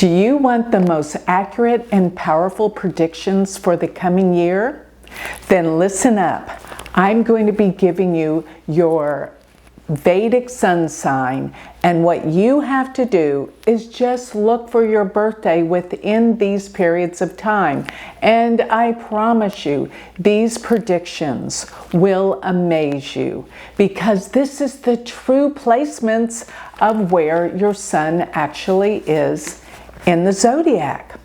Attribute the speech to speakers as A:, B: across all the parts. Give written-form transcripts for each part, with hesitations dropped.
A: Do you want the most accurate and powerful predictions for the coming year? Then listen up. I'm going to be giving you your Vedic sun sign, and what you have to do is just look for your birthday within these periods of time. And I promise you, these predictions will amaze you, because this is the true placements of where your sun actually is in the zodiac.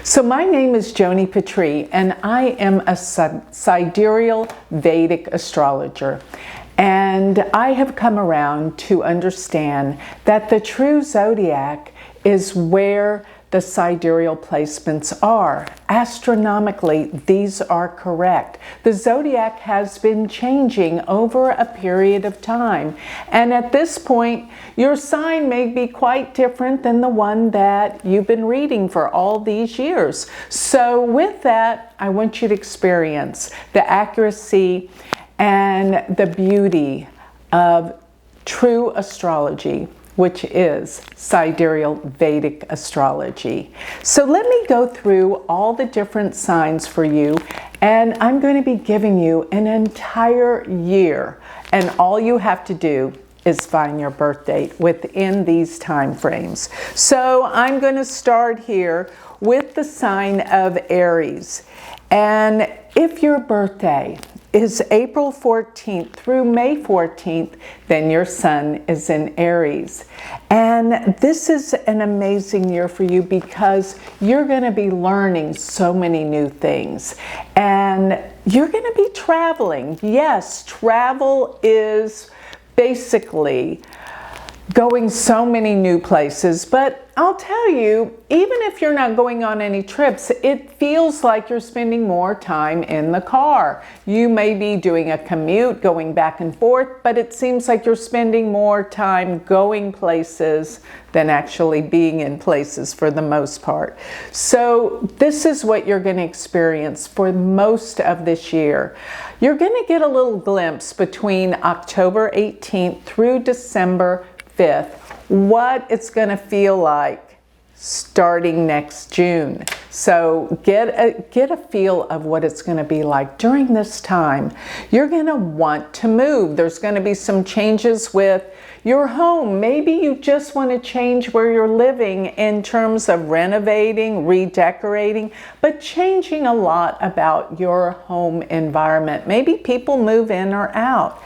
A: So my name is Joni Patry, and I am a Sidereal Vedic astrologer. And I have come around to understand that the true zodiac is where the sidereal placements are. Astronomically, these are correct. The zodiac has been changing over a period of time. And at this point, your sign may be quite different than the one that you've been reading for all these years. So with that, I want you to experience the accuracy and the beauty of true astrology, which is Sidereal Vedic astrology. So let me go through all the different signs for you, and I'm going to be giving you an entire year, and all you have to do is find your birth date within these time frames. So I'm going to start here with the sign of Aries. And if your birthday is April 14th through May 14th, then your sun is in Aries. And this is an amazing year for you because you're going to be learning so many new things. And you're going to be traveling. Yes, travel is basically going so many new places, but I'll tell you, even if you're not going on any trips, it feels like you're spending more time in the car. You may be doing a commute, going back and forth, but it seems like you're spending more time going places than actually being in places for the most part. So this is what you're going to experience for most of this year. You're going to get a little glimpse between October 18th through December 5th, what it's going to feel like starting next June. So get a feel of what it's going to be like during this time. You're going to want to move. There's going to be some changes with your home. Maybe you just want to change where you're living in terms of renovating, redecorating, but changing a lot about your home environment. Maybe people move in or out.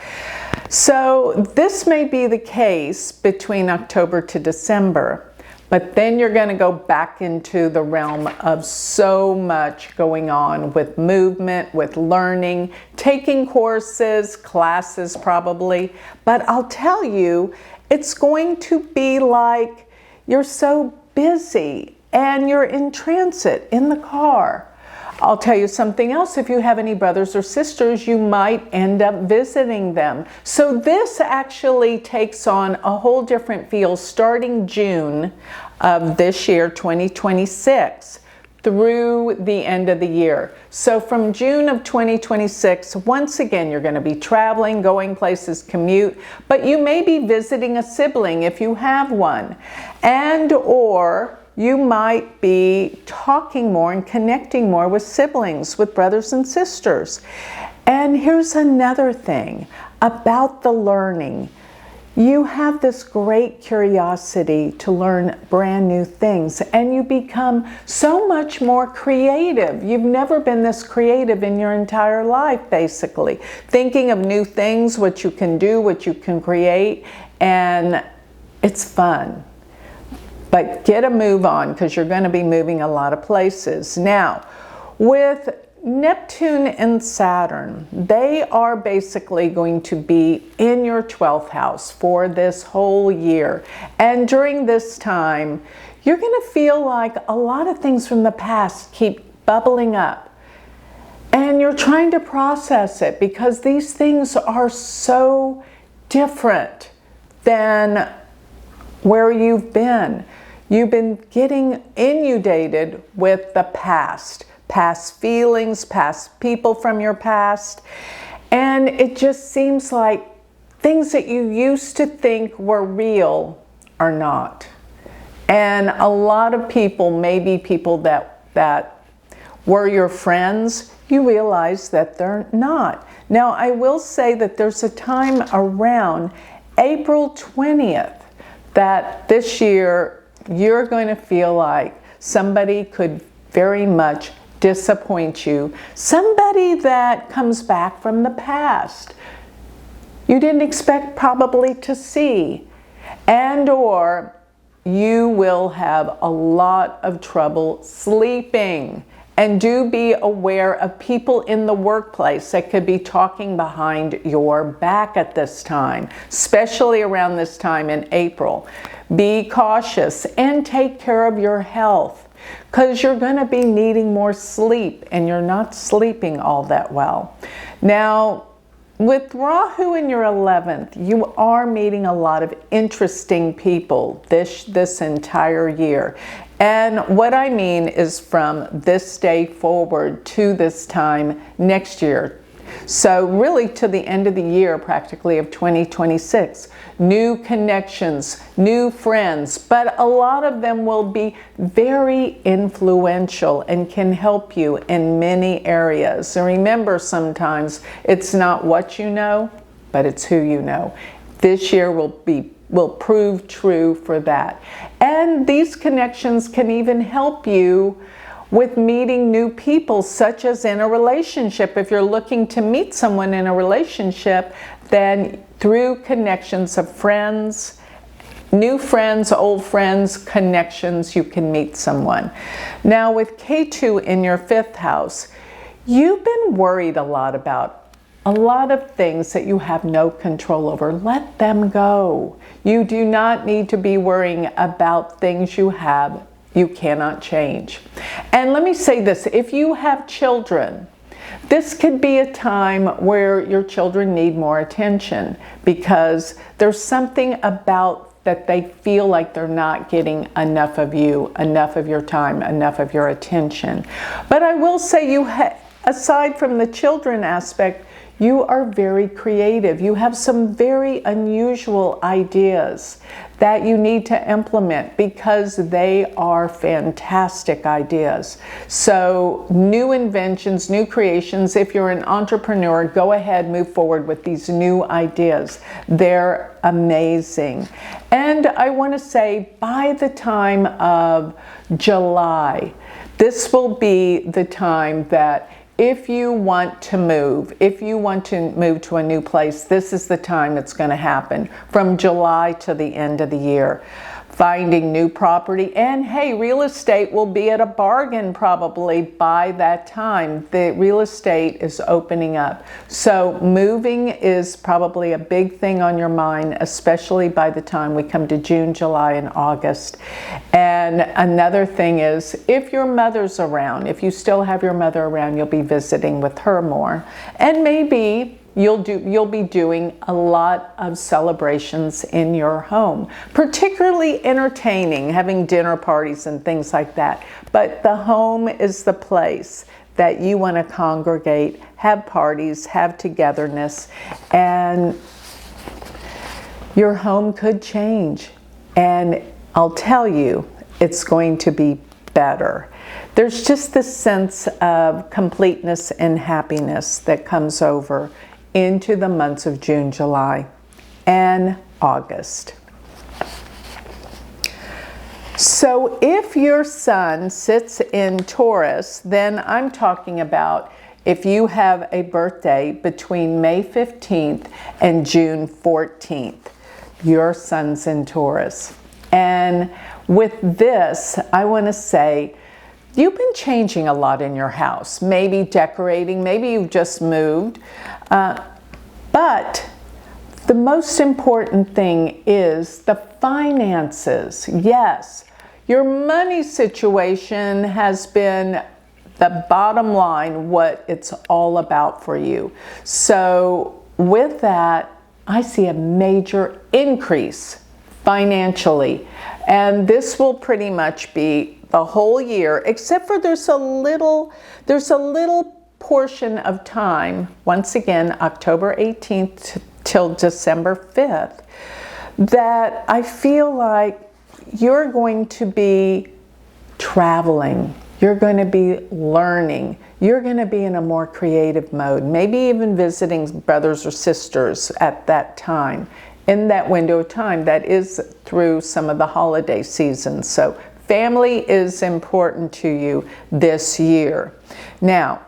A: So this may be the case between October to December, but then you're going to go back into the realm of so much going on with movement, with learning, taking courses, classes probably. But I'll tell you, it's going to be like you're so busy and you're in transit in the car. I'll tell you something else. If you have any brothers or sisters, you might end up visiting them. So this actually takes on a whole different feel starting June of this year, 2026, through the end of the year. So from June of 2026, once again, you're going to be traveling, going places, commute, but you may be visiting a sibling if you have one, or you might be talking more and connecting more with siblings, with brothers and sisters. And here's another thing about the learning. You have this great curiosity to learn brand new things, and you become so much more creative. You've never been this creative in your entire life, basically. Thinking of new things, what you can do, what you can create, and it's fun. But get a move on, because you're going to be moving a lot of places. Now, with Neptune and Saturn, they are basically going to be in your 12th house for this whole year. And during this time, you're going to feel like a lot of things from the past keep bubbling up. And you're trying to process it because these things are so different than where you've been. You've been getting inundated with the past feelings, past people from your past. And it just seems like things that you used to think were real are not. And a lot of people, maybe people that were your friends, you realize that they're not. Now, I will say that there's a time around April 20th that this year you're going to feel like somebody could very much disappoint you. Somebody that comes back from the past you didn't expect probably to see. And or you will have a lot of trouble sleeping. And do be aware of people in the workplace that could be talking behind your back at this time, especially around this time in April. Be cautious and take care of your health because you're going to be needing more sleep and you're not sleeping all that well. Now, with Rahu in your 11th, you are meeting a lot of interesting people this entire year. And what I mean is from this day forward to this time next year. So really to the end of the year practically of 2026. New connections, new friends, but a lot of them will be very influential and can help you in many areas. And remember, sometimes it's not what you know, but it's who you know. This year will prove true for that. And these connections can even help you with meeting new people, such as in a relationship. If you're looking to meet someone in a relationship, then through connections of friends, new friends, old friends, connections, you can meet someone. Now with K2 in your 5th house, you've been worried a lot about a lot of things that you have no control over. Let them go. You do not need to be worrying about things you cannot change. And let me say this, if you have children, this could be a time where your children need more attention because there's something about that they feel like they're not getting enough of you, enough of your time, enough of your attention. But I will say aside from the children aspect, you are very creative. You have some very unusual ideas that you need to implement because they are fantastic ideas. So new inventions, new creations, if you're an entrepreneur, go ahead, move forward with these new ideas. They're amazing. And I want to say by the time of July, this will be the time that if you want to move to a new place, this is the time it's going to happen from July to the end of the year. Finding new property, and hey, real estate will be at a bargain probably by that time. The real estate is opening up. So moving is probably a big thing on your mind, especially by the time we come to June, July, and August. And another thing is, if your mother's around, if you still have your mother around, you'll be visiting with her more. And maybe you'll be doing a lot of celebrations in your home, particularly entertaining, having dinner parties and things like that. But the home is the place that you want to congregate, have parties, have togetherness, and your home could change. And I'll tell you, it's going to be better. There's just this sense of completeness and happiness that comes over into the months of June, July, and August. So if your sun sits in Taurus, then I'm talking about if you have a birthday between May 15th and June 14th, your sun's in Taurus. And with this, I want to say, you've been changing a lot in your house, maybe decorating, maybe you've just moved. But the most important thing is the finances. Yes, your money situation has been the bottom line, what it's all about for you. So with that, I see a major increase financially. And this will pretty much be the whole year, except for there's a little portion of time, once again, October 18th till December 5th, that I feel like you're going to be traveling, you're going to be learning, you're going to be in a more creative mode, maybe even visiting brothers or sisters at that time, in that window of time that is through some of the holiday seasons. So family is important to you this year. Now,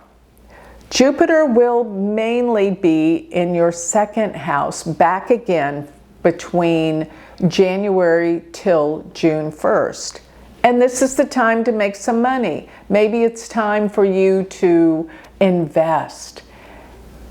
A: Jupiter will mainly be in your second house, back again between January till June 1st. And this is the time to make some money. Maybe it's time for you to invest.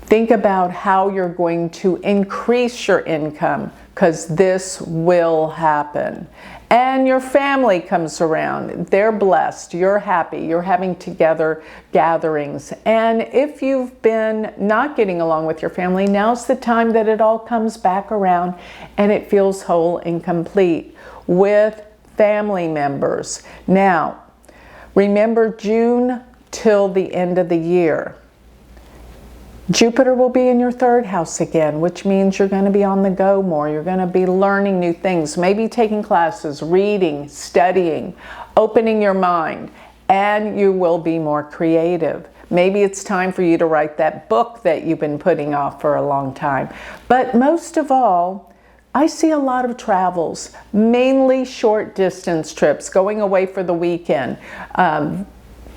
A: Think about how you're going to increase your income, because this will happen. And your family comes around. They're blessed. You're happy. You're having together gatherings. And if you've been not getting along with your family, now's the time that it all comes back around and it feels whole and complete with family members. Now, remember June till the end of the year. Jupiter will be in your third house again, which means you're going to be on the go more. You're going to be learning new things, maybe taking classes, reading, studying, opening your mind, and you will be more creative. Maybe it's time for you to write that book that you've been putting off for a long time. But most of all, I see a lot of travels, mainly short distance trips, going away for the weekend.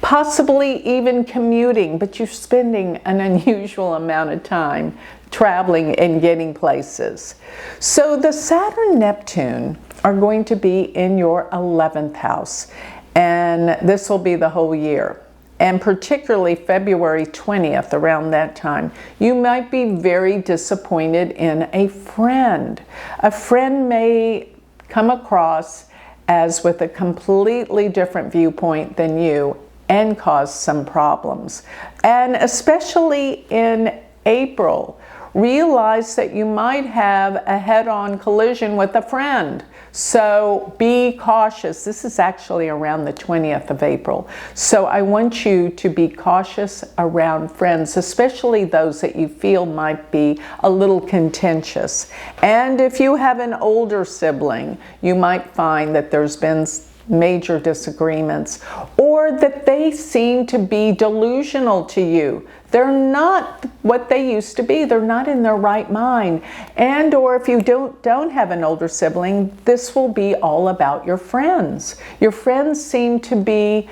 A: Possibly even commuting, but you're spending an unusual amount of time traveling and getting places. So the Saturn-Neptune are going to be in your 11th house, and this will be the whole year. And particularly February 20th, around that time, you might be very disappointed in a friend. A friend may come across as with a completely different viewpoint than you and cause some problems. And especially in April, realize that you might have a head-on collision with a friend. So be cautious. This is actually around the 20th of April. So I want you to be cautious around friends, especially those that you feel might be a little contentious. And if you have an older sibling, you might find that there's been major disagreements, or that they seem to be delusional to you. They're not what they used to be. They're not in their right mind. And or if you don't have an older sibling, this will be all about your friends. Your friends seem to be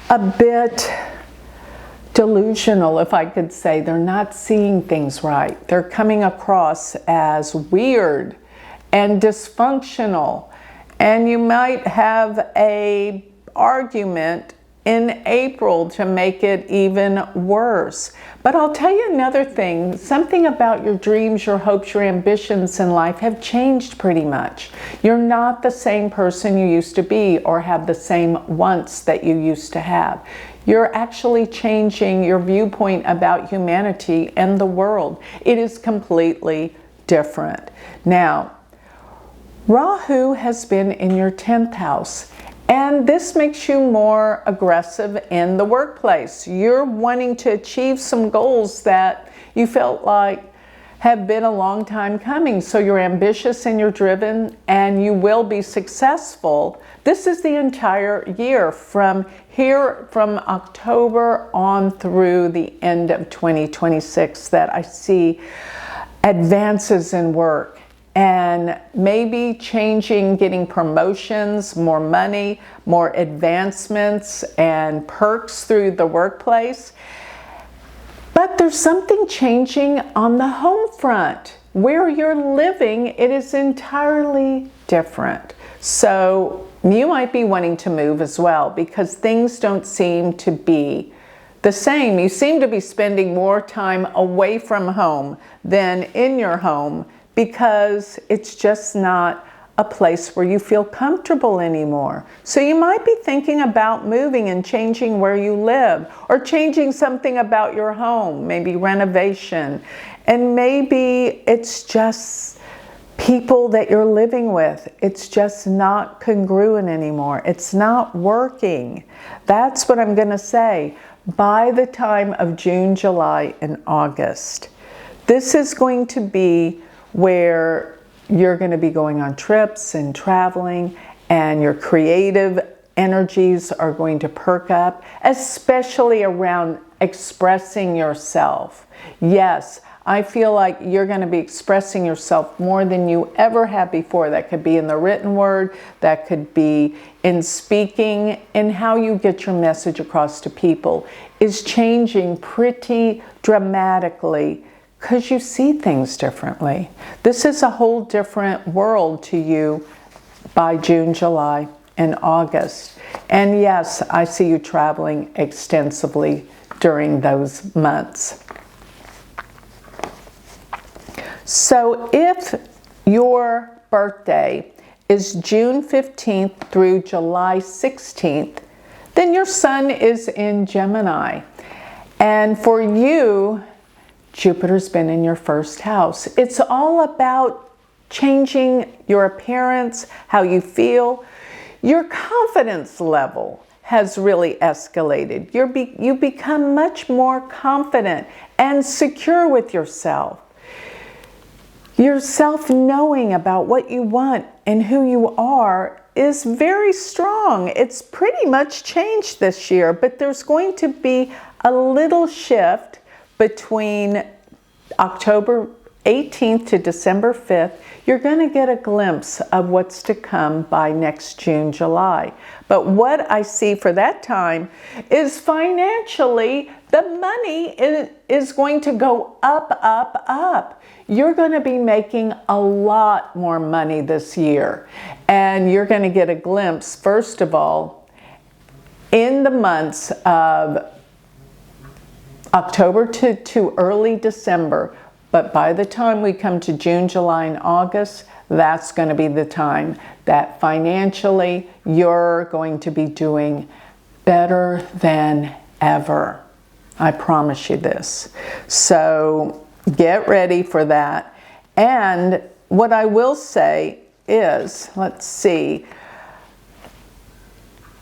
A: a bit delusional, if I could say. They're not seeing things right. They're coming across as weird and dysfunctional. And you might have an argument in April to make it even worse. But I'll tell you another thing. Something about your dreams, your hopes, your ambitions in life have changed pretty much. You're not the same person you used to be or have the same wants that you used to have. You're actually changing your viewpoint about humanity and the world. It is completely different. Now, Rahu has been in your 10th house, and this makes you more aggressive in the workplace. You're wanting to achieve some goals that you felt like have been a long time coming. So you're ambitious and you're driven, and you will be successful. This is the entire year from October on through the end of 2026 that I see advances in work. And maybe changing, getting promotions, more money, more advancements and perks through the workplace. But there's something changing on the home front. Where you're living, it is entirely different. So you might be wanting to move as well, because things don't seem to be the same. You seem to be spending more time away from home than in your home, because it's just not a place where you feel comfortable anymore. So you might be thinking about moving and changing where you live, or changing something about your home, maybe renovation. And maybe it's just people that you're living with, it's just not congruent anymore. It's not working. That's what I'm going to say. By the time of June, July, and August, this is going to be where you're going to be going on trips and traveling, and your creative energies are going to perk up, especially around expressing yourself. Yes, I feel like you're going to be expressing yourself more than you ever have before. That could be in the written word, that could be in speaking, and how you get your message across to people is changing pretty dramatically because you see things differently. This is a whole different world to you by June, July, and August. And yes, I see you traveling extensively during those months. So if your birthday is June 15th through July 16th, then your sun is in Gemini. And for you, Jupiter's been in your first house. It's all about changing your appearance, how you feel. Your confidence level has really escalated. You become much more confident and secure with yourself. Your self-knowing about what you want and who you are is very strong. It's pretty much changed this year, but there's going to be a little shift between October 18th to December 5th. You're going to get a glimpse of what's to come by next June, July. But what I see for that time is financially, the money is going to go up, up, up. You're going to be making a lot more money this year. And you're going to get a glimpse, first of all, in the months of October to early December. But by the time we come to June, July, and August, that's going to be the time that financially you're going to be doing better than ever. I promise you this. So get ready for that. And what I will say is, let's see,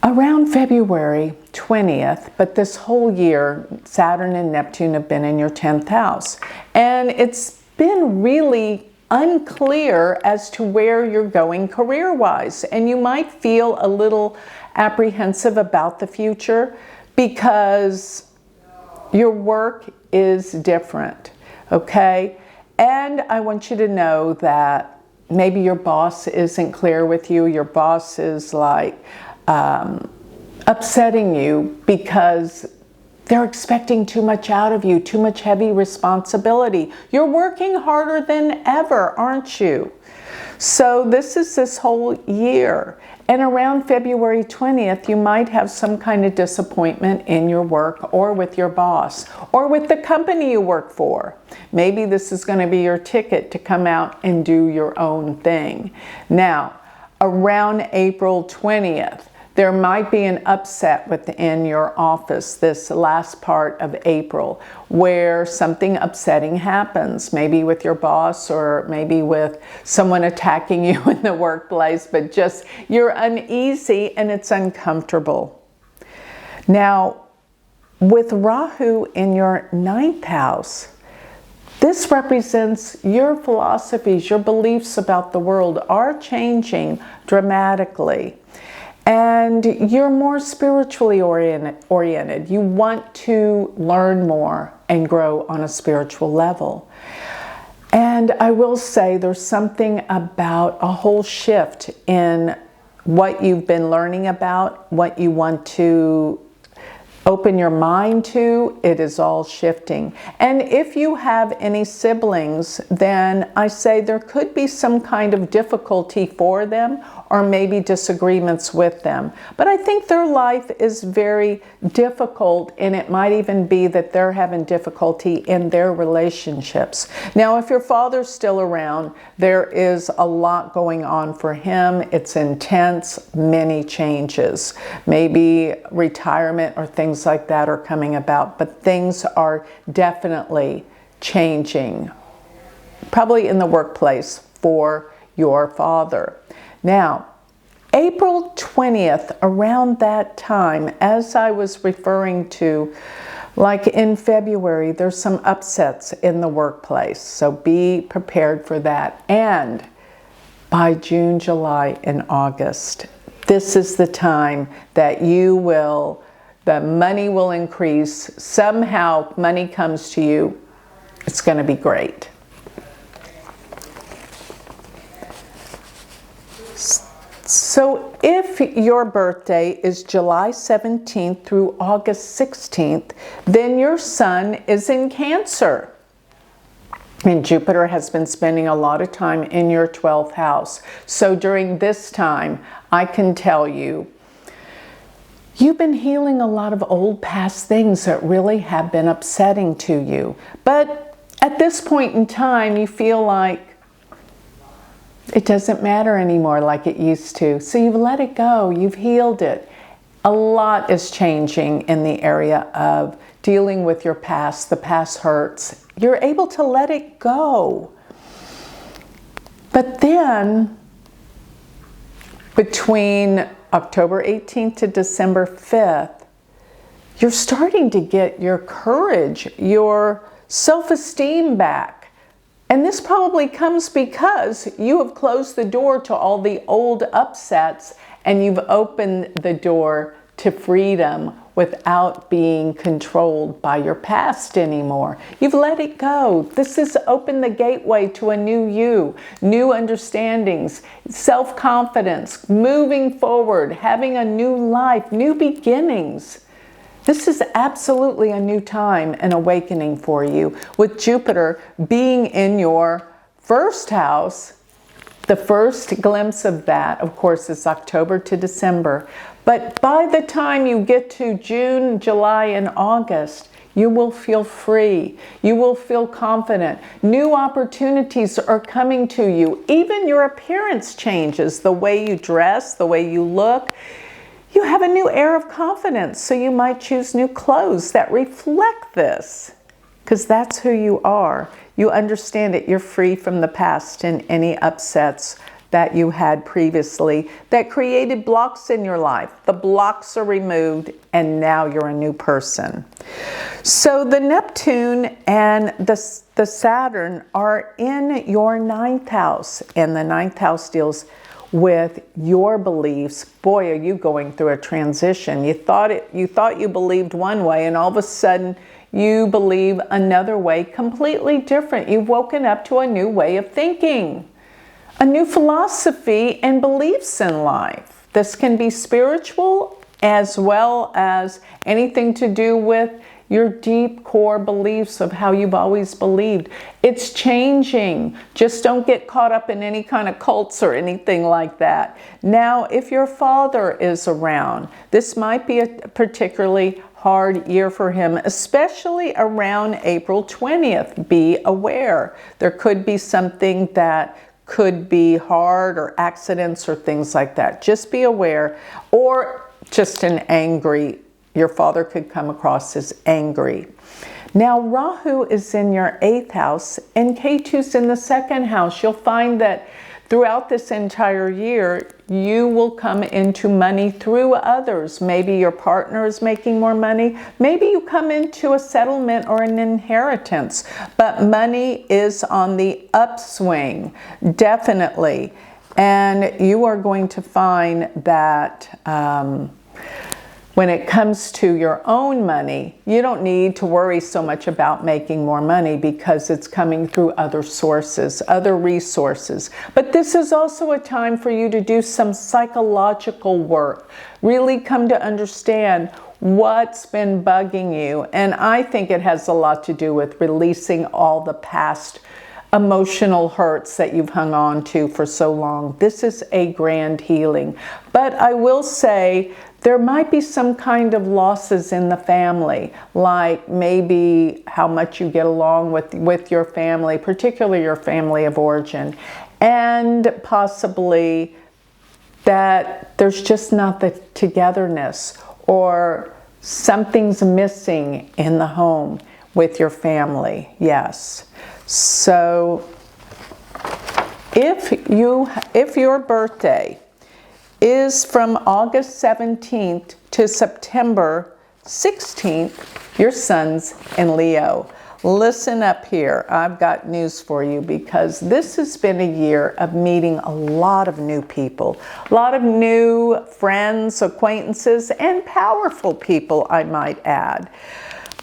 A: around February 20th, but this whole year, Saturn and Neptune have been in your 10th house. And it's been really unclear as to where you're going career-wise. And you might feel a little apprehensive about the future because your work is different, okay? And I want you to know that maybe your boss isn't clear with you. Your boss is like upsetting you because they're expecting too much out of you, too much heavy responsibility. You're working harder than ever, aren't you? So this is this whole year. And around February 20th, you might have some kind of disappointment in your work or with your boss or with the company you work for. Maybe this is going to be your ticket to come out and do your own thing. Now, around April 20th, there might be an upset within your office this last part of April where something upsetting happens, maybe with your boss or maybe with someone attacking you in the workplace, but just you're uneasy and it's uncomfortable. Now, with Rahu in your 9th house, this represents your philosophies, your beliefs about the world are changing dramatically. And you're more spiritually oriented. You want to learn more and grow on a spiritual level. And I will say there's something about a whole shift in what you've been learning about, what you want to open your mind to. It is all shifting. And if you have any siblings, then I say there could be some kind of difficulty for them or maybe disagreements with them. But I think their life is very difficult, and it might even be that they're having difficulty in their relationships. Now, if your father's still around, there is a lot going on for him. It's intense, many changes. Maybe retirement or things like that are coming about, but things are definitely changing, probably in the workplace for your father. Now, April 20th, around that time, as I was referring to, like in February, there's some upsets in the workplace. So be prepared for that. And by June, July, and August, this is the time that the money will increase. Somehow money comes to you. It's going to be great. So if your birthday is July 17th through August 16th, then your sun is in Cancer. And Jupiter has been spending a lot of time in your 12th house. So during this time, I can tell you, you've been healing a lot of old past things that really have been upsetting to you. But at this point in time, you feel like it doesn't matter anymore like it used to. So you've let it go. You've healed it. A lot is changing in the area of dealing with your past. The past hurts. You're able to let it go. But then, between October 18th to December 5th, you're starting to get your courage, your self-esteem back. And this probably comes because you have closed the door to all the old upsets and you've opened the door to freedom without being controlled by your past anymore. You've let it go. This has opened the gateway to a new you, new understandings, self-confidence, moving forward, having a new life, new beginnings. This is absolutely a new time, an awakening for you. With Jupiter being in your first house, the first glimpse of that, of course, is October to December. But by the time you get to June, July, and August, you will feel free. You will feel confident. New opportunities are coming to you. Even your appearance changes. The way you dress, the way you look. You have a new air of confidence, so you might choose new clothes that reflect this, because that's who you are. You understand it. You're free from the past and any upsets that you had previously that created blocks in your life. The blocks are removed, and now you're a new person. So the Neptune and the Saturn are in your 9th house, and the 9th house deals with your beliefs. Boy, are you going through a transition. You thought you believed one way, and all of a sudden you believe another way, completely different. You've woken up to a new way of thinking, a new philosophy and beliefs in life. This can be spiritual as well as anything to do with your deep core beliefs of how you've always believed. It's changing. Just don't get caught up in any kind of cults or anything like that. Now, if your father is around, this might be a particularly hard year for him, especially around April 20th. Be aware. There could be something that could be hard, or accidents or things like that. Just be aware. Or just your father could come across as angry. Now, Rahu is in your 8th house and Ketu's in the 2nd house. You'll find that throughout this entire year, you will come into money through others. Maybe your partner is making more money. Maybe you come into a settlement or an inheritance. But money is on the upswing, definitely. And you are going to find that when it comes to your own money, you don't need to worry so much about making more money because it's coming through other sources, other resources. But this is also a time for you to do some psychological work, really come to understand what's been bugging you. And I think it has a lot to do with releasing all the past emotional hurts that you've hung on to for so long. This is a grand healing. But I will say, there might be some kind of losses in the family, like maybe how much you get along with your family, particularly your family of origin, and possibly that there's just not the togetherness, or something's missing in the home with your family. Yes. So If your birthday is from August 17th to September 16th, your sun's in Leo. Listen up here, I've got news for you, because this has been a year of meeting a lot of new people, a lot of new friends, acquaintances, and powerful people, I might add.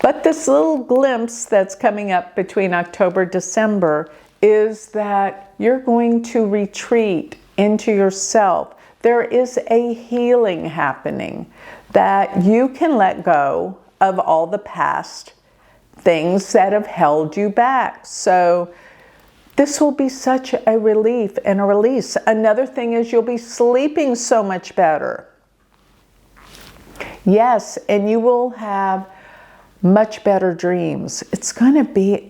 A: But this little glimpse that's coming up between October and December is that you're going to retreat into yourself. There is a healing happening, that you can let go of all the past things that have held you back. So this will be such a relief and a release. Another thing is you'll be sleeping so much better. Yes, and you will have much better dreams. It's going to be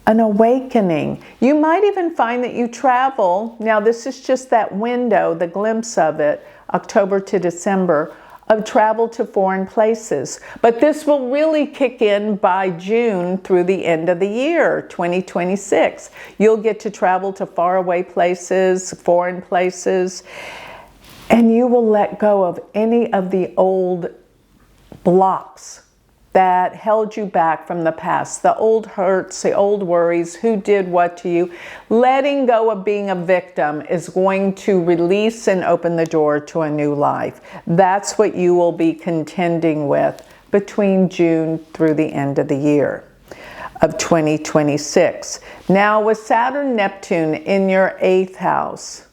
A: an awakening. You might even find that you travel. Now, this is just that window, the glimpse of it, October to December, of travel to foreign places. But this will really kick in by June through the end of the year, 2026. You'll get to travel to faraway places, foreign places, and you will let go of any of the old blocks that held you back from the past, the old hurts, the old worries, who did what to you. Letting go of being a victim is going to release and open the door to a new life. That's what you will be contending with between June through the end of the year of 2026. Now, with Saturn, Neptune in your 8th house,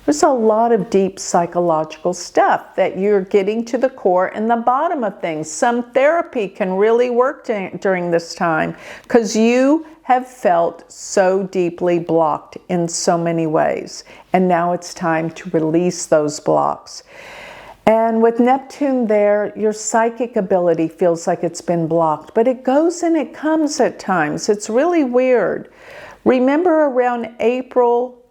A: there's a lot of deep psychological stuff that you're getting to the core and the bottom of things. Some therapy can really work during this time, because you have felt so deeply blocked in so many ways. And now it's time to release those blocks. And with Neptune there, your psychic ability feels like it's been blocked, but it goes and it comes at times. It's really weird. Remember, around April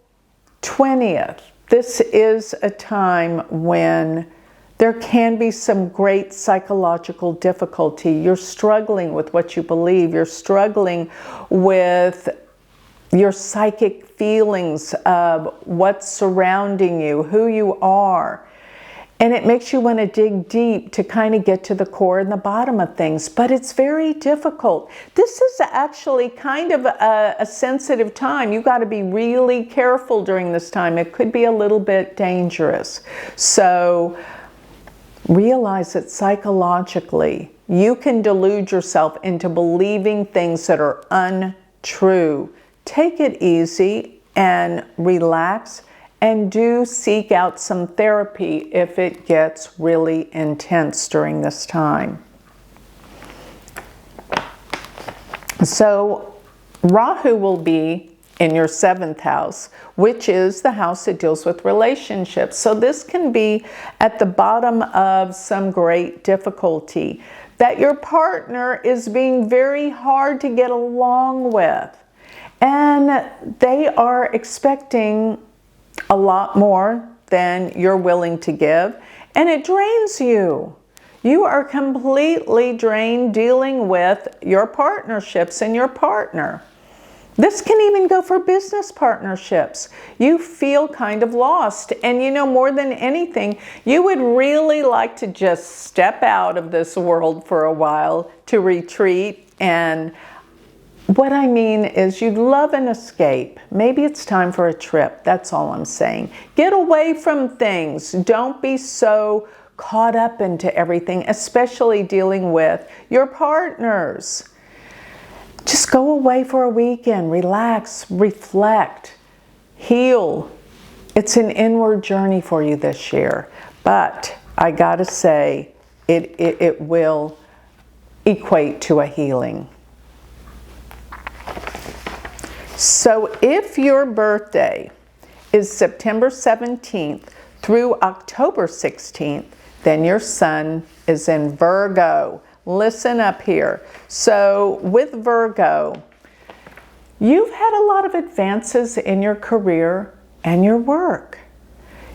A: 20th, this is a time when there can be some great psychological difficulty. You're struggling with what you believe. You're struggling with your psychic feelings of what's surrounding you, who you are. And it makes you want to dig deep to kind of get to the core and the bottom of things. But it's very difficult. This is actually kind of a sensitive time. You got to be really careful during this time. It could be a little bit dangerous. So realize that psychologically, you can delude yourself into believing things that are untrue. Take it easy and relax. And do seek out some therapy if it gets really intense during this time. So Rahu will be in your 7th house, which is the house that deals with relationships. So this can be at the bottom of some great difficulty, that your partner is being very hard to get along with. And they are expecting a lot more than you're willing to give, and it drains you. You are completely drained dealing with your partnerships and your partner. This can even go for business partnerships. You feel kind of lost, and you know, more than anything, you would really like to just step out of this world for a while, to retreat. And what I mean is, you'd love an escape. Maybe it's time for a trip. That's all I'm saying. Get away from things. Don't be so caught up into everything, especially dealing with your partners. Just go away for a weekend. Relax, reflect, heal. It's an inward journey for you this year. But I gotta say, it will equate to a healing. So if your birthday is September 17th through October 16th, then your sun is in Virgo. Listen up here. So with Virgo, you've had a lot of advances in your career and your work.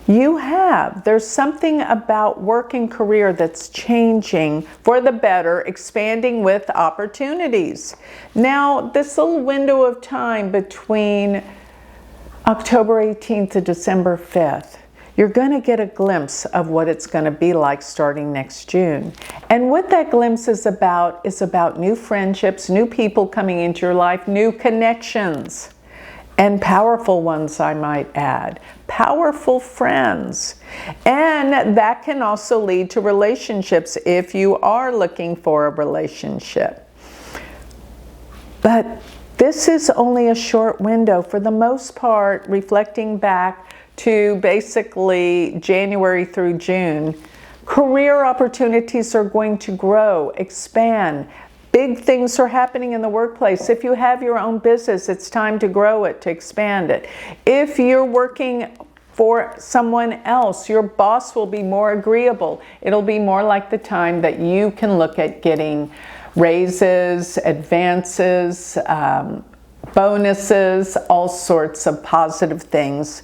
A: You have. There's something about work and career that's changing for the better, expanding with opportunities. Now, this little window of time between October 18th to December 5th, you're going to get a glimpse of what it's going to be like starting next June. And what that glimpse is about new friendships, new people coming into your life, new connections, and powerful ones, I might add. Powerful friends. And that can also lead to relationships if you are looking for a relationship. But this is only a short window. For the most part, reflecting back to basically January through June, career opportunities are going to grow, expand. Big things are happening in the workplace. If you have your own business, it's time to grow it, to expand it. If you're working for someone else, your boss will be more agreeable. It'll be more like the time that you can look at getting raises, advances, bonuses, all sorts of positive things.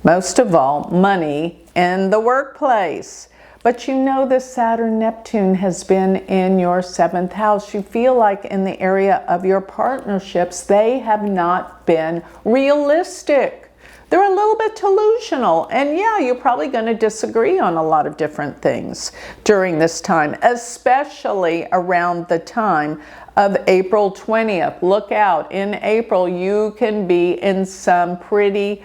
A: Most of all, money in the workplace. But you know this Saturn-Neptune has been in your 7th house. You feel like in the area of your partnerships, they have not been realistic. They're a little bit delusional. And yeah, you're probably going to disagree on a lot of different things during this time, especially around the time of April 20th. Look out, in April, you can be in some pretty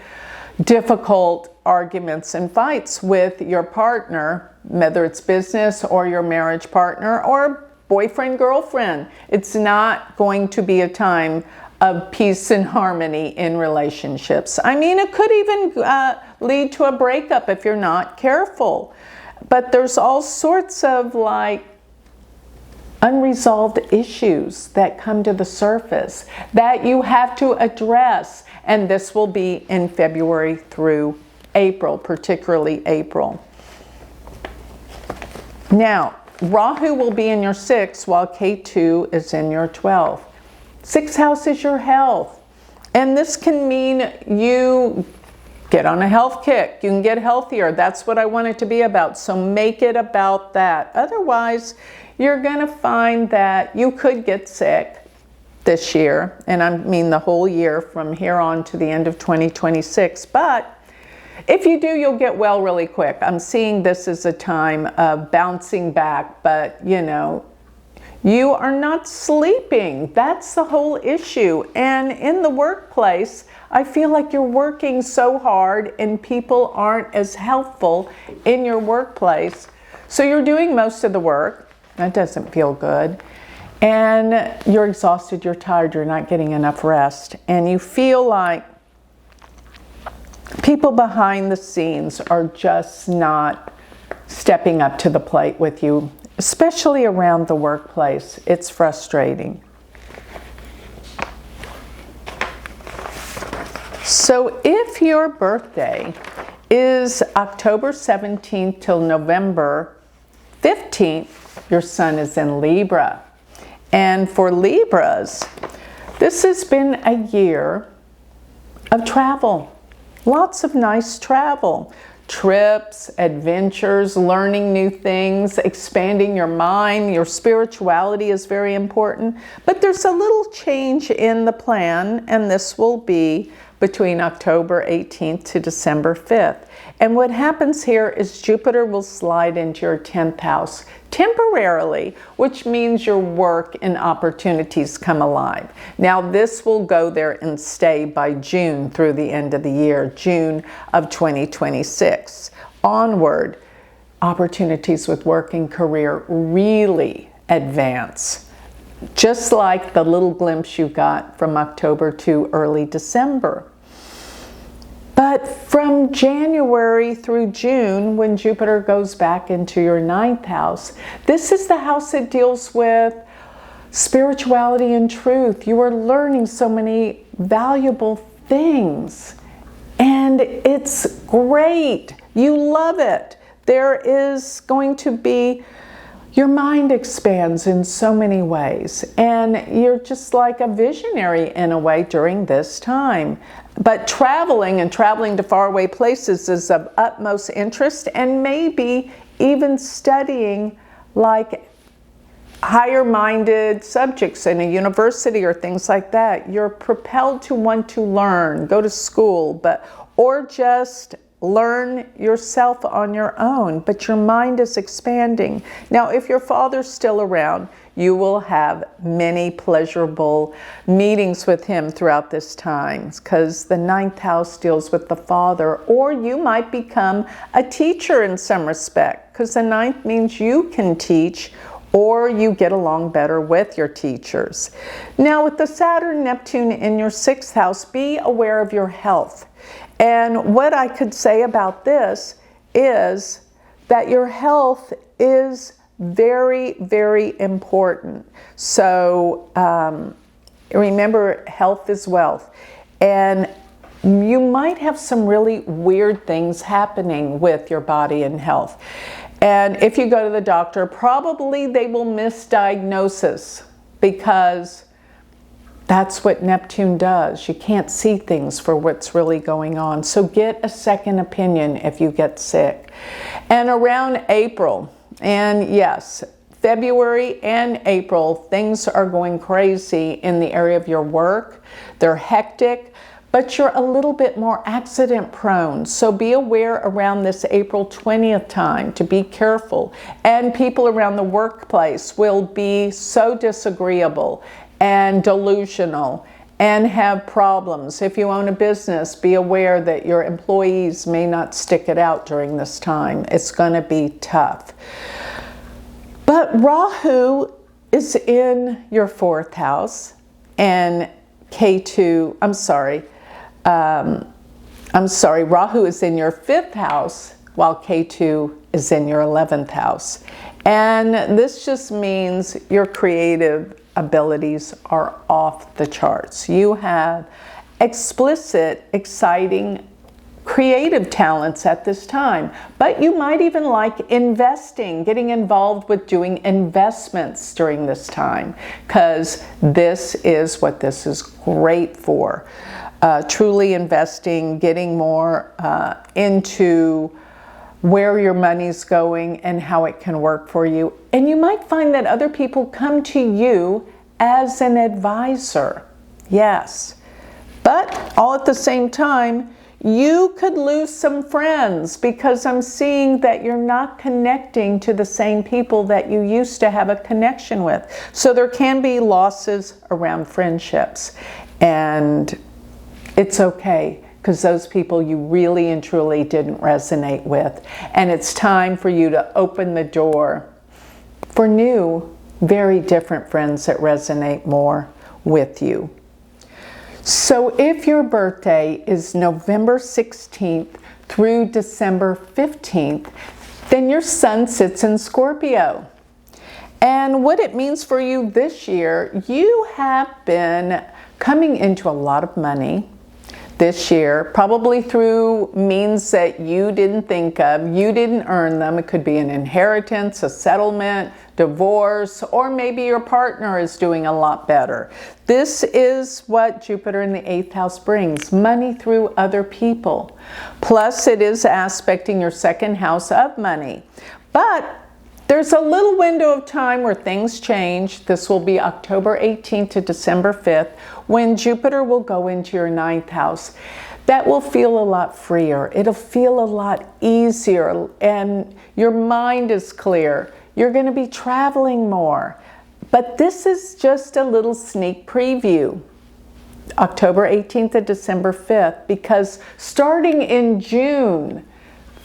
A: difficult arguments and fights with your partner, whether it's business or your marriage partner or boyfriend, girlfriend. It's not going to be a time of peace and harmony in relationships. I mean, it could even lead to a breakup if you're not careful. But there's all sorts of like unresolved issues that come to the surface that you have to address. And this will be in February through April, particularly April. Now, Rahu will be in your 6th while Ketu is in your 12th. 6th house is your health. And this can mean you get on a health kick. You can get healthier. That's what I want it to be about. So make it about that. Otherwise, you're going to find that you could get sick this year. And I mean the whole year from here on to the end of 2026. But if you do, you'll get well really quick. I'm seeing this as a time of bouncing back. But, you know, you are not sleeping. That's the whole issue. And in the workplace, I feel like you're working so hard and people aren't as helpful in your workplace. So you're doing most of the work. That doesn't feel good. And you're exhausted, you're tired, you're not getting enough rest. And you feel like people behind the scenes are just not stepping up to the plate with you, especially around the workplace. It's frustrating. So if your birthday is October 17th till November 15th, your sun is in Libra. And for Libras, this has been a year of travel. Lots of nice travel. Trips, adventures, learning new things, expanding your mind. Your spirituality is very important. But there's a little change in the plan, and this will be between October 18th to December 5th. And what happens here is Jupiter will slide into your 10th house temporarily, which means your work and opportunities come alive. Now this will go there and stay by June through the end of the year, June of 2026. Onward, opportunities with work and career really advance. Just like the little glimpse you got from October to early December. But from January through June, when Jupiter goes back into your 9th house, this is the house that deals with spirituality and truth. You are learning so many valuable things. And it's great. You love it. There is going to be, your mind expands in so many ways. And you're just like a visionary in a way during this time. But traveling to faraway places is of utmost interest, and maybe even studying like higher-minded subjects in a university or things like that. You're propelled to want to learn, go to school, or just learn yourself on your own, but your mind is expanding. Now, if your father's still around, you will have many pleasurable meetings with him throughout this time, because the 9th house deals with the father, or you might become a teacher in some respect, because the 9th means you can teach, or you get along better with your teachers. Now, with the Saturn, Neptune in your 6th house, be aware of your health. And what I could say about this is that your health is very, very important. So remember, health is wealth. And you might have some really weird things happening with your body and health. And if you go to the doctor, probably they will misdiagnose, because that's what Neptune does. You can't see things for what's really going on. So get a second opinion if you get sick. And around April, and yes, February and April, things are going crazy in the area of your work. They're hectic, but you're a little bit more accident prone. So be aware around this April 20th time to be careful. And people around the workplace will be so disagreeable and delusional and have problems. If you own a business, be aware that your employees may not stick it out during this time. It's going to be tough. But Rahu is in your 4th house, and Rahu is in your 5th house, while Ketu is in your 11th house. And this just means your creative abilities are off the charts. You have explicit, exciting, creative talents at this time, but you might even like investing, getting involved with doing investments during this time, because this is what this is great for. Truly investing, getting more into where your money's going and how it can work for you. And you might find that other people come to you as an advisor. Yes. But all at the same time, you could lose some friends, because I'm seeing that you're not connecting to the same people that you used to have a connection with. So there can be losses around friendships. And it's okay, because those people you really and truly didn't resonate with. And it's time for you to open the door for new, very different friends that resonate more with you. So if your birthday is November 16th through December 15th, then your sun sits in Scorpio. And what it means for you this year, you have been coming into a lot of money this year, probably through means that you didn't think of, you didn't earn them. It could be an inheritance, a settlement, divorce, or maybe your partner is doing a lot better. This is what Jupiter in the 8th house brings, money through other people. Plus it is aspecting your 2nd house of money. But there's a little window of time where things change. This will be October 18th to December 5th, when Jupiter will go into your 9th house. That will feel a lot freer. It'll feel a lot easier, and your mind is clear. You're going to be traveling more. But this is just a little sneak preview. October 18th to December 5th, because starting in June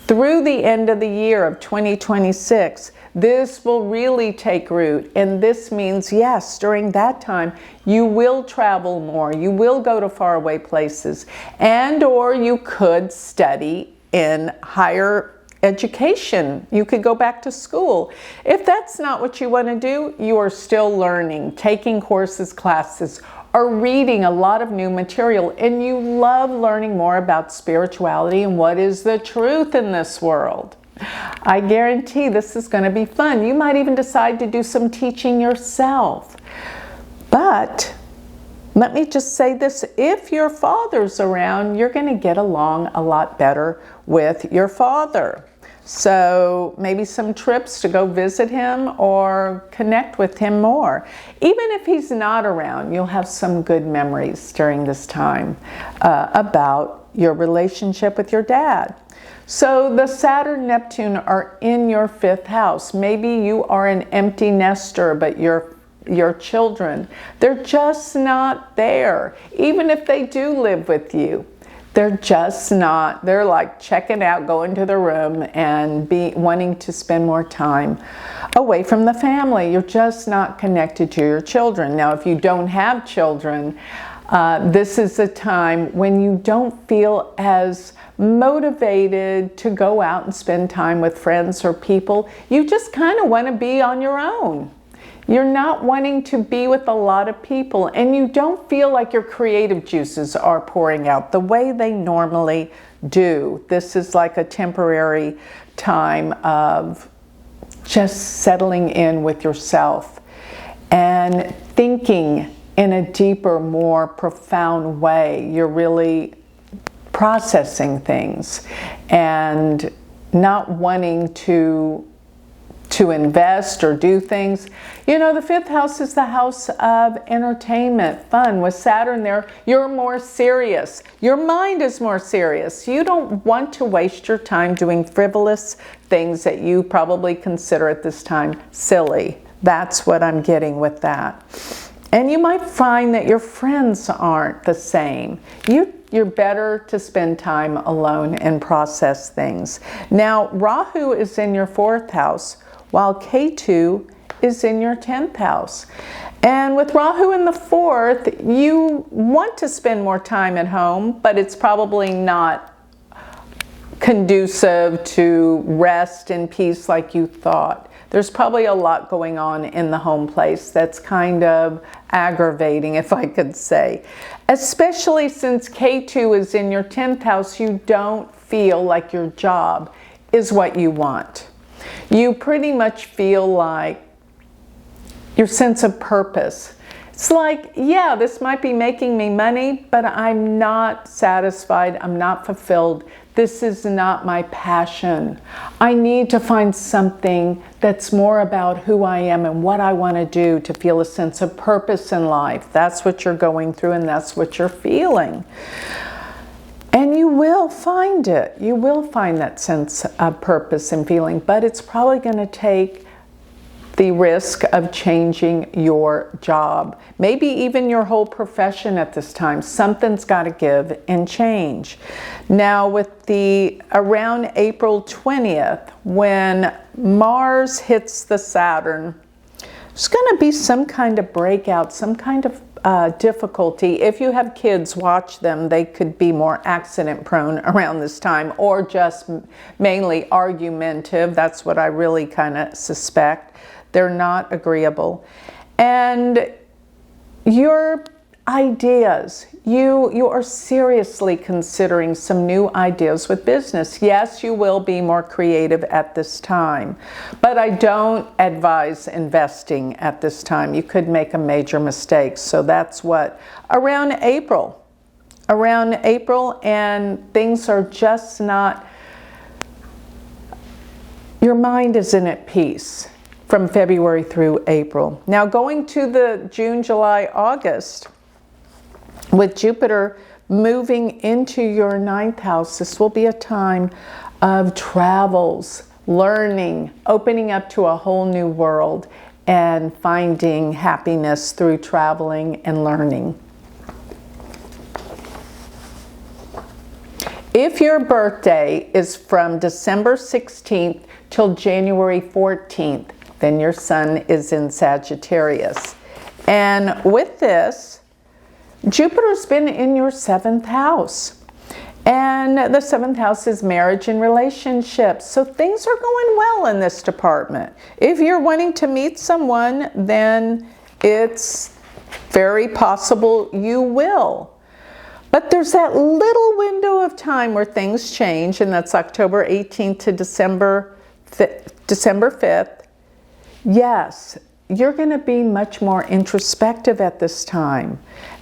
A: through the end of the year of 2026, this will really take root. And this means, yes, during that time, you will travel more. You will go to faraway places. And or you could study in higher education. You could go back to school. If that's not what you want to do, you are still learning, taking courses, classes, or reading a lot of new material, and you love learning more about spirituality and what is the truth in this world. I guarantee this is going to be fun. You might even decide to do some teaching yourself. But let me just say this, if your father's around, you're going to get along a lot better with your father. So maybe some trips to go visit him or connect with him more. Even if he's not around, you'll have some good memories during this time about your relationship with your dad. So the Saturn, Neptune are in your 5th house. Maybe you are an empty nester, but your children, they're just not there. Even if they do live with you, they're just not. They're like checking out, going to the room and wanting to spend more time away from the family. You're just not connected to your children. Now, if you don't have children, this is a time when you don't feel as motivated to go out and spend time with friends or people. You just kind of want to be on your own. You're not wanting to be with a lot of people, and you don't feel like your creative juices are pouring out the way they normally do. This is like a temporary time of just settling in with yourself and thinking in a deeper, more profound way. You're really processing things and not wanting to invest or do things. You know, the 5th house is the house of entertainment, fun. With Saturn there, you're more serious. Your mind is more serious. You don't want to waste your time doing frivolous things that you probably consider at this time silly. That's what I'm getting with that. And you might find that your friends aren't the same. You're better to spend time alone and process things. Now, Rahu is in your 4th house, while Ketu is in your 10th house. And with Rahu in the 4th, you want to spend more time at home, but it's probably not conducive to rest and peace like you thought. There's probably a lot going on in the home place that's kind of aggravating, if I could say. Especially since Ketu is in your 10th house, you don't feel like your job is what you want. You pretty much feel like your sense of purpose. It's like, yeah, this might be making me money, but I'm not satisfied. I'm not fulfilled. This is not my passion. I need to find something that's more about who I am and what I want to do to feel a sense of purpose in life. That's what you're going through, and that's what you're feeling. And you will find it. You will find that sense of purpose and feeling, but it's probably going to take the risk of changing your job. Maybe even your whole profession at this time. Something's got to give and change. Now with around April 20th, when Mars hits the Saturn, there's going to be some kind of breakout, some kind of difficulty. If you have kids, watch them. They could be more accident prone around this time, or just mainly argumentative. That's what I really kind of suspect. They're not agreeable. And your ideas, you are seriously considering some new ideas with business. Yes, you will be more creative at this time, but I don't advise investing at this time. You could make a major mistake. So that's what, around April, and things are just not, your mind isn't at peace from February through April. Now going to the June, July, August, with Jupiter moving into your 9th house, this will be a time of travels, learning, opening up to a whole new world, and finding happiness through traveling and learning. If your birthday is from December 16th till January 14th, then your sun is in Sagittarius. And with this, Jupiter's been in your 7th house. And the 7th house is marriage and relationships. So things are going well in this department. If you're wanting to meet someone, then it's very possible you will. But there's that little window of time where things change, and that's October 18th to December 5th. Yes, you're going to be much more introspective at this time.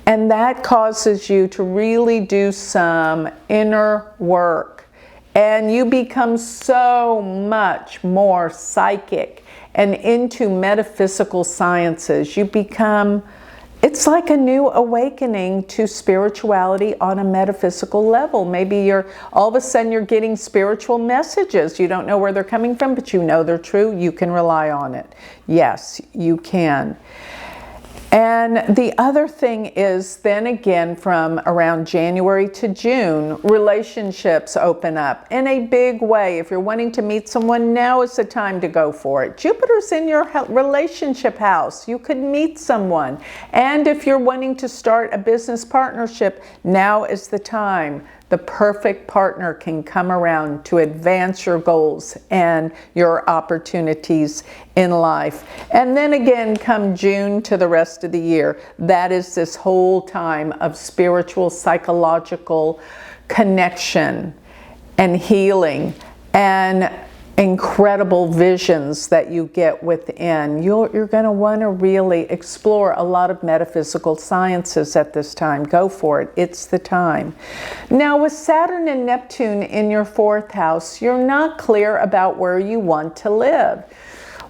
A: And that causes you to really do some inner work And you become so much more psychic and into metaphysical sciences. You become, it's like a new awakening to spirituality on a metaphysical level. Maybe all of a sudden you're getting spiritual messages. You don't know where they're coming from, but you know they're true. You can rely on it. Yes, you can. And the other thing is, then again, from around January to June, relationships open up in a big way. If you're wanting to meet someone, now is the time to go for it. Jupiter's in your relationship house. You could meet someone. And if you're wanting to start a business partnership, now is the time. The perfect partner can come around to advance your goals and your opportunities in life. And then again, come June to the rest of the year, that is this whole time of spiritual, psychological connection and healing and incredible visions that you get within. You're going to want to really explore a lot of metaphysical sciences at this time. Go for it. It's the time. Now, with Saturn and Neptune in your 4th house, you're not clear about where you want to live.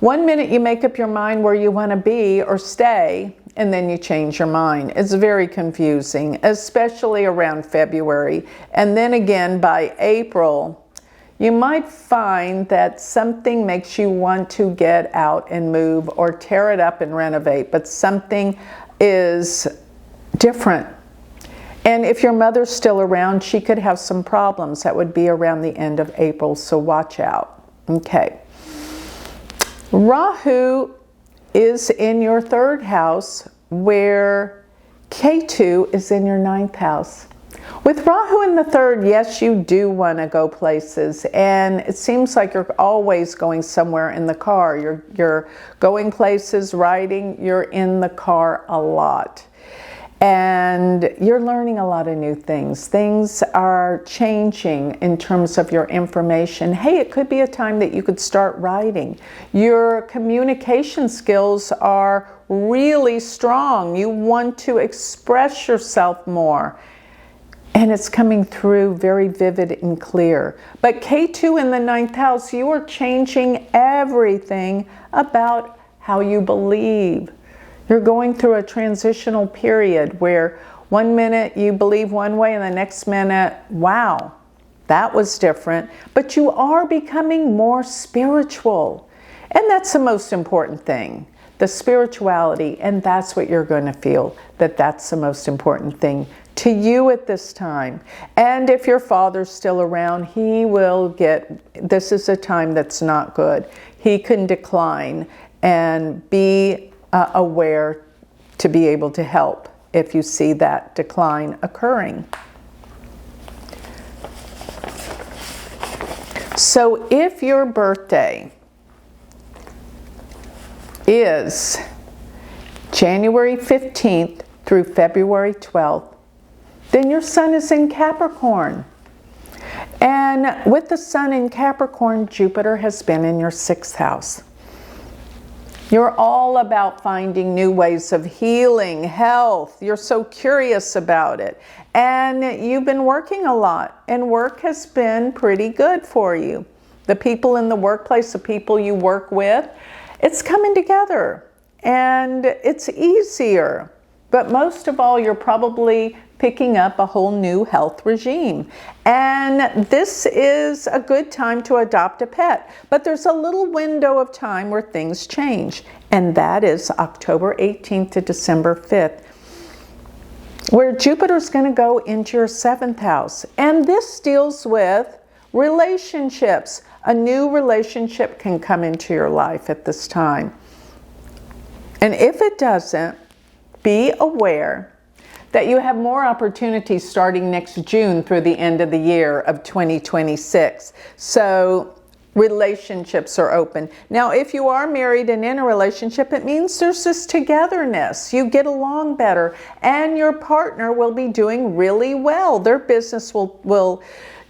A: One minute you make up your mind where you want to be or stay, and then you change your mind. It's very confusing, especially around February. And then again by April, you might find that something makes you want to get out and move or tear it up and renovate, but something is different. And if your mother's still around, she could have some problems. That would be around the end of April, so watch out. Okay. Rahu is in your 3rd house, where Ketu is in your 9th house. With Rahu in the 3rd, yes, you do want to go places, and it seems like you're always going somewhere in the car. You're going places, riding, you're in the car a lot. And you're learning a lot of new things. Things are changing in terms of your information. Hey, it could be a time that you could start writing. Your communication skills are really strong. You want to express yourself more. And it's coming through very vivid and clear. But K2 in the 9th house, you are changing everything about how you believe. You're going through a transitional period where one minute you believe one way and the next minute, wow, that was different. But you are becoming more spiritual. And that's the most important thing, the spirituality. And that's what you're going to feel, that's the most important thing to you at this time. And if your father's still around, he will this is a time that's not good. He can decline, and be aware to be able to help if you see that decline occurring. So if your birthday is January 15th through February 12th, then your sun is in Capricorn. And with the sun in Capricorn, Jupiter has been in your 6th house. You're all about finding new ways of healing, health. You're so curious about it. And you've been working a lot, and work has been pretty good for you. The people in the workplace, the people you work with, it's coming together and it's easier. But most of all, you're probably picking up a whole new health regime. And this is a good time to adopt a pet. But there's a little window of time where things change. And that is October 18th to December 5th, where Jupiter's going to go into your 7th house. And this deals with relationships. A new relationship can come into your life at this time. And if it doesn't, be aware that you have more opportunities starting next June through the end of the year of 2026. So relationships are open. Now, if you are married and in a relationship, it means there's this togetherness. You get along better, and your partner will be doing really well. Their business will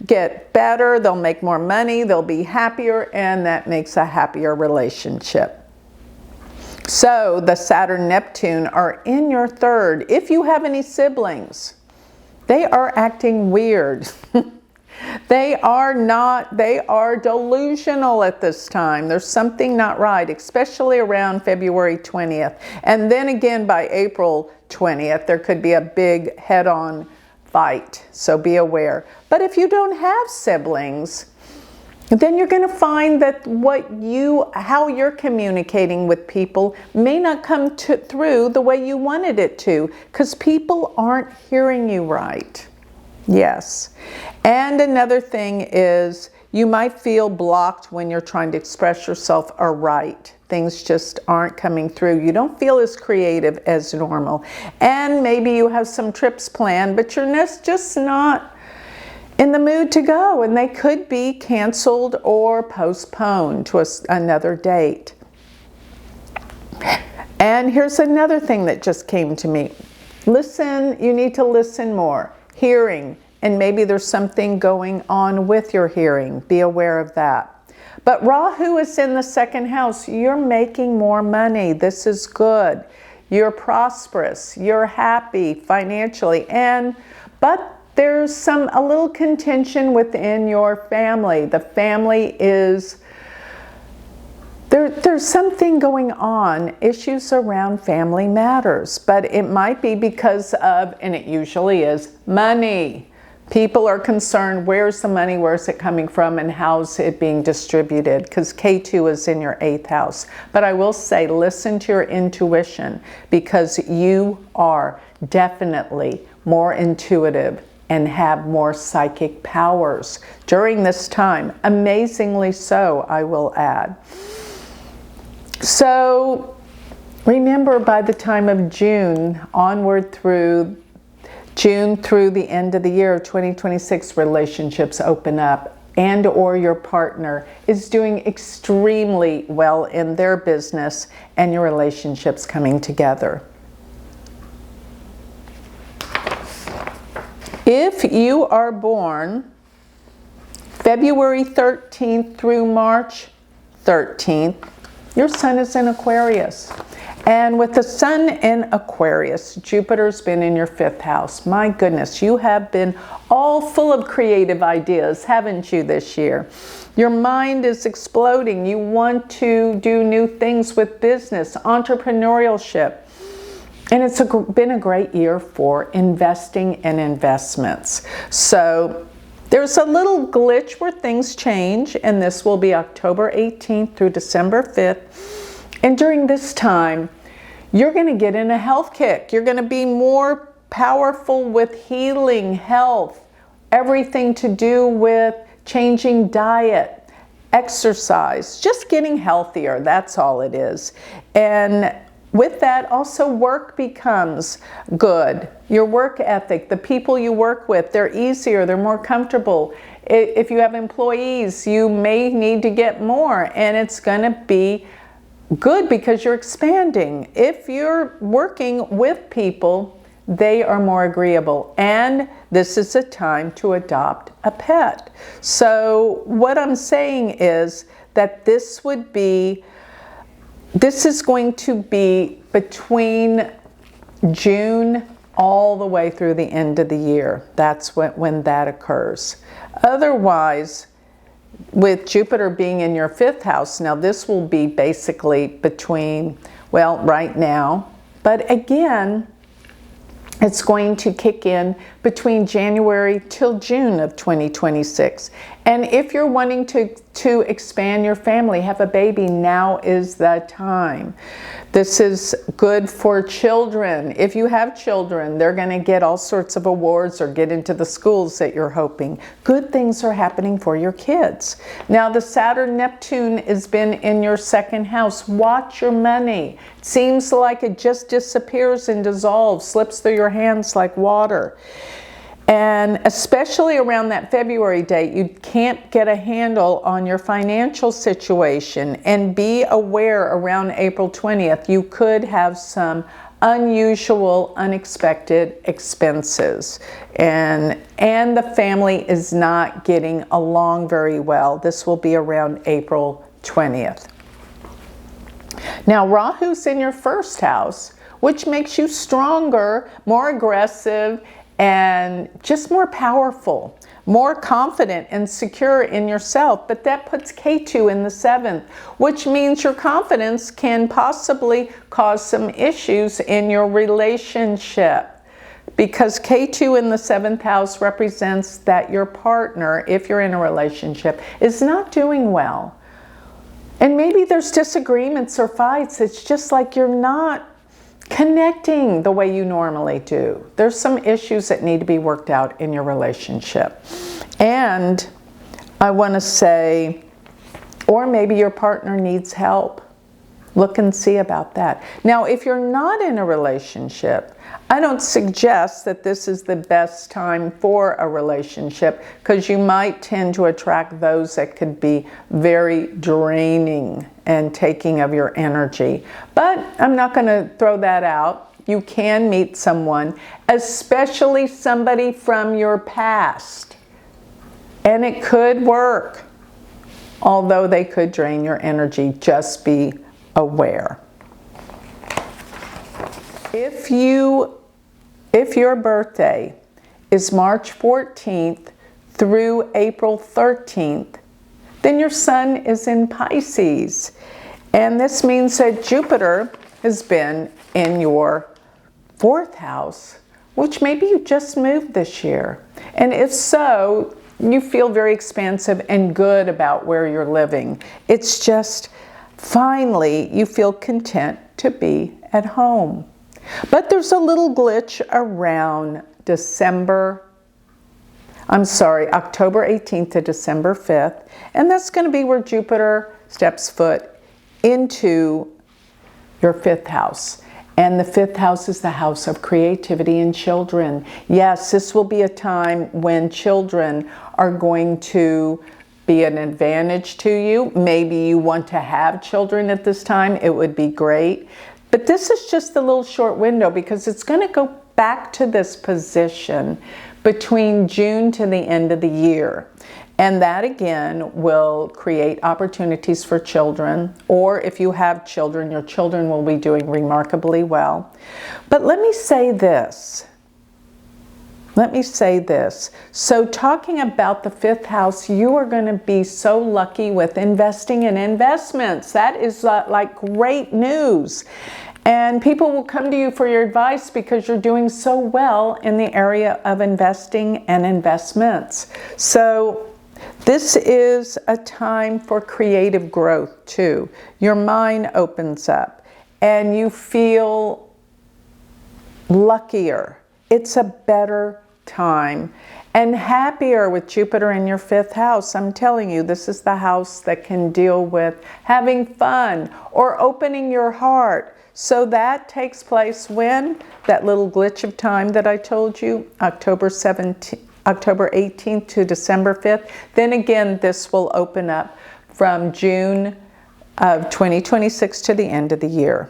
A: get better. They'll make more money. They'll be happier, and that makes a happier relationship. So the Saturn, Neptune are in your 3rd. If you have any siblings, they are acting weird. They are not, they are delusional at this time. There's something not right, especially around February 20th. And then again by April 20th, there could be a big head-on fight. So be aware. But if you don't have siblings, then you're going to find that how you're communicating with people may not come through the way you wanted it to, because people aren't hearing you right. Yes. And another thing is you might feel blocked when you're trying to express yourself or write. Things just aren't coming through. You don't feel as creative as normal. And maybe you have some trips planned, but you're just not in the mood to go, and they could be canceled or postponed to another date. And here's another thing that just came to me. Listen, you need to listen more. Hearing, and maybe there's something going on with your hearing. Be aware of that. But Rahu is in the second house. You're making more money. This is good. You're prosperous. You're happy financially. But there's a little contention within your family. The family is, there's something going on, issues around family matters, but it might be because of, and it usually is, money. People are concerned, where's the money, where's it coming from, and how's it being distributed, because K2 is in your 8th house. But I will say, listen to your intuition, because you are definitely more intuitive and have more psychic powers during this time. Amazingly so, I will add. So remember, by the time of June onward through the end of the year, 2026, relationships open up, and or your partner is doing extremely well in their business and your relationships coming together. If you are born February 13th through March 13th, your sun is in Aquarius. And with the sun in Aquarius, Jupiter's been in your 5th house. My goodness, you have been all full of creative ideas, haven't you, this year? Your mind is exploding. You want to do new things with business, entrepreneurship. And it's been a great year for investing and investments. So there's a little glitch where things change, and this will be October 18th through December 5th. And during this time, you're going to get in a health kick. You're going to be more powerful with healing, health, everything to do with changing diet, exercise, just getting healthier. That's all it is. And with that, also work becomes good. Your work ethic, the people you work with, they're easier, they're more comfortable. If you have employees, you may need to get more, and it's going to be good because you're expanding. If you're working with people, they are more agreeable, and this is a time to adopt a pet. So what I'm saying is that this is going to be between June all the way through the end of the year. That's when that occurs. Otherwise, with Jupiter being in your 5th house, now this will be basically between, well, right now, but again, it's going to kick in between January till June of 2026. And if you're wanting to expand your family, have a baby, now is the time. This is good for children. If you have children, they're going to get all sorts of awards or get into the schools that you're hoping. Good things are happening for your kids. Now, the Saturn-Neptune has been in your 2nd house. Watch your money. It seems like it just disappears and dissolves, slips through your hands like water. And especially around that February date, you can't get a handle on your financial situation. And be aware, around April 20th, you could have some unusual, unexpected expenses. And the family is not getting along very well. This will be around April 20th. Now, Rahu's in your 1st house, which makes you stronger, more aggressive, and just more powerful. more confident and secure in yourself, but that puts K2 in the 7th, which means your confidence can possibly cause some issues in your relationship, because K2 in the 7th house represents that your partner, if you're in a relationship, is not doing well. And maybe there's disagreements or fights. It's just like you're not connecting the way you normally do. There's some issues that need to be worked out in your relationship. And I want to say, or maybe your partner needs help. Look and see about that. Now, if you're not in a relationship, I don't suggest that this is the best time for a relationship, because you might tend to attract those that could be very draining and taking of your energy. But I'm not going to throw that out. You can meet someone, especially somebody from your past, and it could work, although they could drain your energy. Just be aware. If your birthday is March 14th through April 13th, then your sun is in Pisces. And this means that Jupiter has been in your 4th house, which maybe you just moved this year. And if so, you feel very expansive and good about where you're living. It's just, finally, you feel content to be at home. But there's a little glitch around October 18th to December 5th, and that's going to be where Jupiter steps foot into your 5th house. And the 5th house is the house of creativity and children. Yes, this will be a time when children are going to be an advantage to you. Maybe you want to have children at this time. It would be great. But this is just a little short window, because it's going to go back to this position between June to the end of the year. And that again will create opportunities for children, or if you have children, your children will be doing remarkably well. But let me say this. So talking about the 5th house, you are going to be so lucky with investing in investments. That is like great news. And people will come to you for your advice because you're doing so well in the area of investing and investments. So this is a time for creative growth too. Your mind opens up and you feel luckier. It's a better time and happier with Jupiter in your 5th house. I'm telling you, this is the house that can deal with having fun or opening your heart. So that takes place when? That little glitch of time that I told you, October 18th to December 5th. Then again, this will open up from June of 2026 to the end of the year.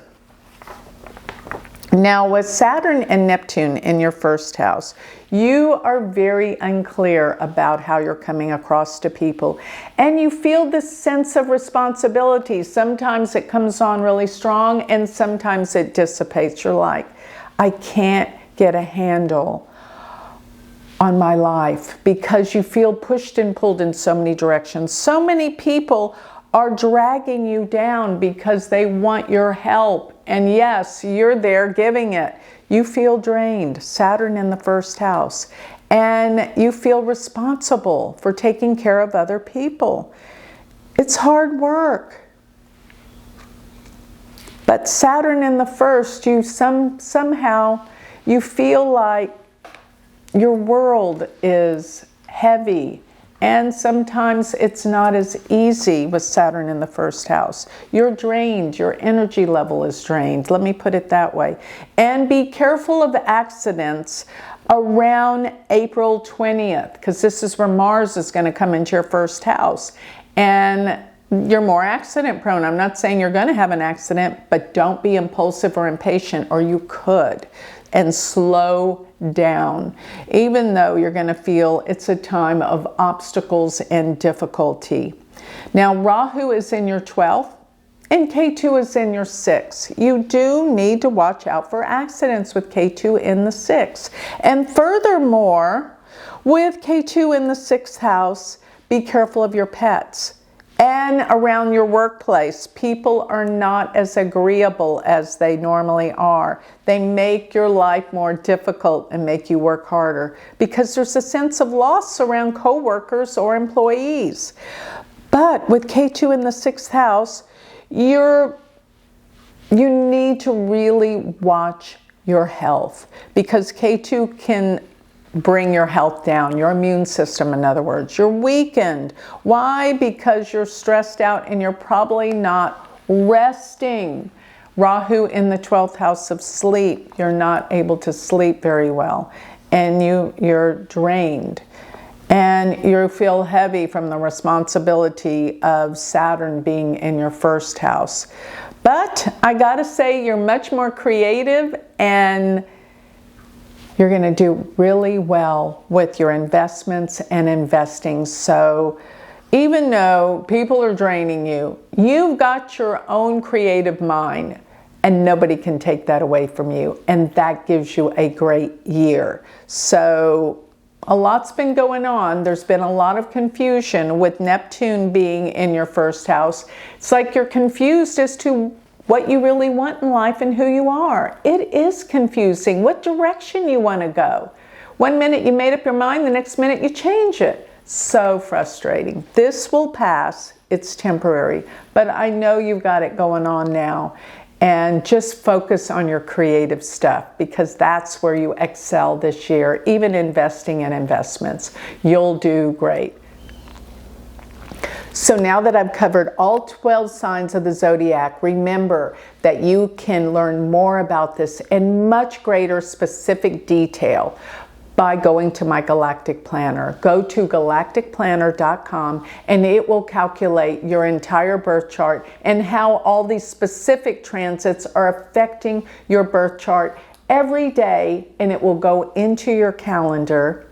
A: Now, with Saturn and Neptune in your 1st house, you are very unclear about how you're coming across to people. And you feel this sense of responsibility. Sometimes it comes on really strong and sometimes it dissipates. You're like, I can't get a handle on my life, because you feel pushed and pulled in so many directions. So many people are dragging you down because they want your help. And yes, you're there giving it. You feel drained, Saturn in the 1st house, and you feel responsible for taking care of other people. It's hard work. But Saturn in the 1st, you somehow you feel like your world is heavy. And sometimes it's not as easy with Saturn in the 1st house. You're drained. Your energy level is drained. Let me put it that way. And be careful of accidents around April 20th, because this is where Mars is going to come into your 1st house. And you're more accident prone. I'm not saying you're going to have an accident, but don't be impulsive or impatient, or you could. And slow down, even though you're going to feel it's a time of obstacles and difficulty. Now, Rahu is in your 12th and K2 is in your 6th. You do need to watch out for accidents with K2 in the 6th. And furthermore, With K2 in the 6th house, be careful of your pets. And around your workplace, people are not as agreeable as they normally are. They make your life more difficult and make you work harder because there's a sense of loss around coworkers or employees. But with K2 in the 6th house, you need to really watch your health because K2 can bring your health down, your immune system, in other words. You're weakened. Why? Because you're stressed out and you're probably not resting. Rahu in the 12th house of sleep. You're not able to sleep very well and you're drained. And you feel heavy from the responsibility of Saturn being in your 1st house. But I gotta say, you're much more creative and you're going to do really well with your investments and investing. So even though people are draining you, you've got your own creative mind and nobody can take that away from you. And that gives you a great year. So a lot's been going on. There's been a lot of confusion with Neptune being in your 1st house. It's like you're confused as to what you really want in life and who you are. It is confusing what direction you want to go. One minute you made up your mind, the next minute you change it. So frustrating. This will pass. It's temporary. But I know you've got it going on now. And just focus on your creative stuff because that's where you excel this year. Even investing in investments, you'll do great. So now that I've covered all 12 signs of the zodiac, remember that you can learn more about this in much greater specific detail by going to my Galactic Planner. Go to galacticplanner.com and it will calculate your entire birth chart and how all these specific transits are affecting your birth chart every day, and it will go into your calendar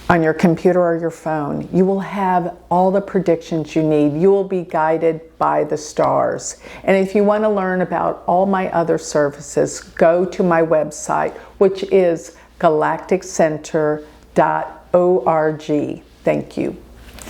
A: on your computer or your phone. You will have all the predictions you need. You will be guided by the stars. And if you want to learn about all my other services, go to my website, which is galacticcenter.org. Thank you.